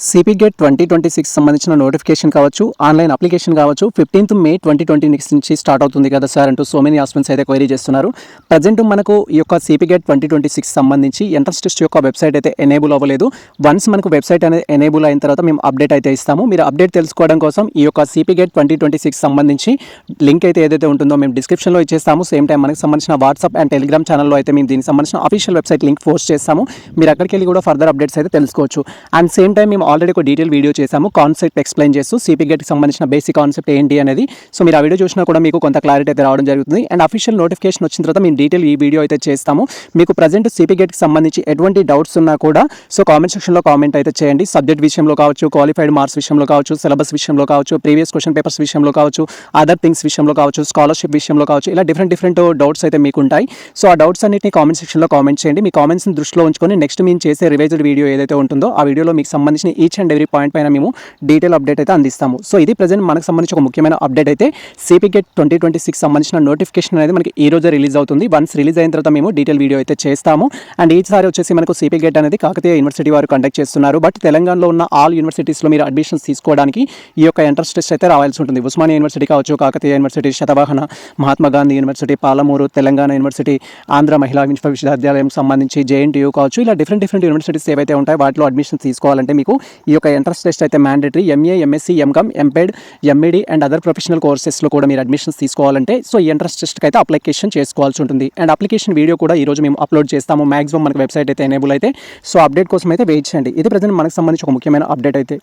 CP gate 2026 సంబంధించిన notification కావచ్చు, online application కావచ్చు, 15th మే 2026 నుంచి స్టార్ట్ అవుతుంది కదా సార్ అంటూ సో మెనీ ఆస్పిరెంట్స్ అయితే క్వైరీ చేస్తున్నారు. ప్రజెంట్ మనకు ఈ యొక్క సిపి గేట్ 2026 సంబంధించి ఎంట్రన్స్ టెస్ట్ యొక్క వెబ్సైట్ అయితే ఎనేబుల్ అవ్వలేదు. వన్స్ మనకు వెబ్సైట్ అనేది ఎనేబుల్ అయిన తర్వాత మేము అప్డేట్ అయితే ఇస్తాము. మీరు అప్డేట్ తెలుసుకోవడం కోసం ఈ యొక్క సిపి గేట్ 2026 సంబంధించి లింక్ అయితే ఏదైతే ఉంటుందో మేము డిస్క్రిప్షన్లో ఇచ్చేస్తాము. సేమ్ టైం మనకు సంబంధించిన వాట్సాప్ అండ్ టెలిగ్రామ్ ఛానల్లో అయితే మేము దీనికి సంబంధించిన అఫీషియల్ వెబ్సైట్ లింక్ పోస్ట్ చేస్తాము. మీరు అక్కడికి వెళ్ళి కూడా ఫర్దర్ అప్డేట్స్ అయితే తెలుసుకోవచ్చు. అండ్ సేమ్ టైం మేము ఆల్రెడీ ఒక డీటెయిల్ వీడియో చేసాము కాన్సెప్ట్ ఎక్స్ప్లెయిన్ చేస్తూ సిపి గేట్కి సంబంధించిన బేసిక్ కాన్సెప్ట్ ఏంటి అనేది. సో మీరు ఆ వీడియో చూసినా కూడా మీకు కొంత క్లారిటీ అయితే రావడం జరుగుతుంది. అండ్ అఫీషియల్ నోటిఫికేషన్ వచ్చిన తర్వాత మేము డీటెయిల్ ఈ వీడియో అయితే చేస్తాము. మీకు ప్రజెంట్ సిపి గేట్కి సంబంధించి ఎటువంటి డౌట్స్ ఉన్నా కూడా సో కామెంట్ సెక్షన్లో కామెంట్ అయితే చేయండి. సబ్జెక్ట్ విషయంలో కావచ్చు, క్వాలిఫైడ్ మార్క్స్ విషయంలో కావచ్చు, సిలబస్ విషయంలో కావచ్చు, ప్రీవియస్ క్వశ్చన్ పేపర్స్ విషయంలో కావచ్చు, అదర్ థింగ్స్ విషయంలో కావచ్చు, స్కాలర్షిప్ విషయంలో కావచ్చు, ఇలా డిఫరెంట్ డౌట్స్ అయితే మీకు ఉంటాయి. సో ఆ డౌట్స్ అన్నిటిని కామెంట్ సెక్షన్లో కామెంట్ చేయండి. మీ కామెంట్స్ని దృష్టిలో ఉంచుకొని నెక్స్ట్ మేము చేసే రివైజ్డ్ వీడియో ఏదైతే ఉంటుందో ఆ వీడియోలో మీకు సంబంధించిన ఈచ్ అండ్ ఎవ్రీ పాయింట్ పైన మేము డీటెయిల్ అప్డేట్ అయితే అందిస్తాము. సో ఇది ప్రజెంట్ మనకు సంబంధించి ఒక ముఖ్యమైన అప్డేట్ అయితే సిపి గేట్ 2026 సంబంధించిన నోటిఫికేషన్ అనేది మనకి ఈ రోజు రిలీజ్ అవుతుంది. వన్స్ రిలీజ్ అయిన తర్వాత మేము డీటెయిల్ వీడియో అయితే చేస్తాము. అండ్ ఈసారి వచ్చేసి మనకు సిపి గేట్ అనేది కాకతీయ యూనివర్సిటీ వారు కండక్ట్ చేస్తున్నారు. బట్ తెలంగాణలో ఉన్న ఆల్ యూనివర్సిటీస్లో మీరు అడ్మిషన్స్ తీసుకోవడానికి ఈ యొక్క ఎంట్రన్స్ టెస్ట్ అయితే రావాల్సి ఉంటుంది. ఉస్మానియా యూనివర్సిటీ కావచ్చు, Kakatiya university, Satavahana, Mahatma Gandhi university, Palamuru, Telangana university, Andhra Mahila Visvavidyalayam సంబంధించి, జేఎన్టీయూ కావచ్చు, ఇలా డిఫరెంట్ యూనివర్సిటీస్ ఏవైతే ఉంటాయో వాటిలో అడ్మిషన్స్ తీసుకోవాలంటే మీకు ఈ యొక్క ఎంట్రన్స్ టెస్ట్ అయితే mandatory. MA, MSc, MCom, MPEd, MEd and other professional కోర్సెస్లో కూడా మీరు అడ్మిషన్స్ తీసుకోవాలంటే సో ఈ ఎంట్రన్స్ టెస్ట్కి అయితే అప్లికేషన్ చేసుకోవాల్సి ఉంటుంది. అండ్ అప్లికేషన్ వీడియో కూడా ఈరోజు మేము అప్లోడ్ చేస్తాము. మాక్సిమం మనకు వెబ్సైట్ అయితే ఎనేబుల్ అయితే సో అప్డేట్ కోసం అయితే వెయిట్ చేయండి. ఇది ప్రజెంట్ మనకు సంబంధించి ఒక ముఖ్యమైన అప్డేట్ అయితే.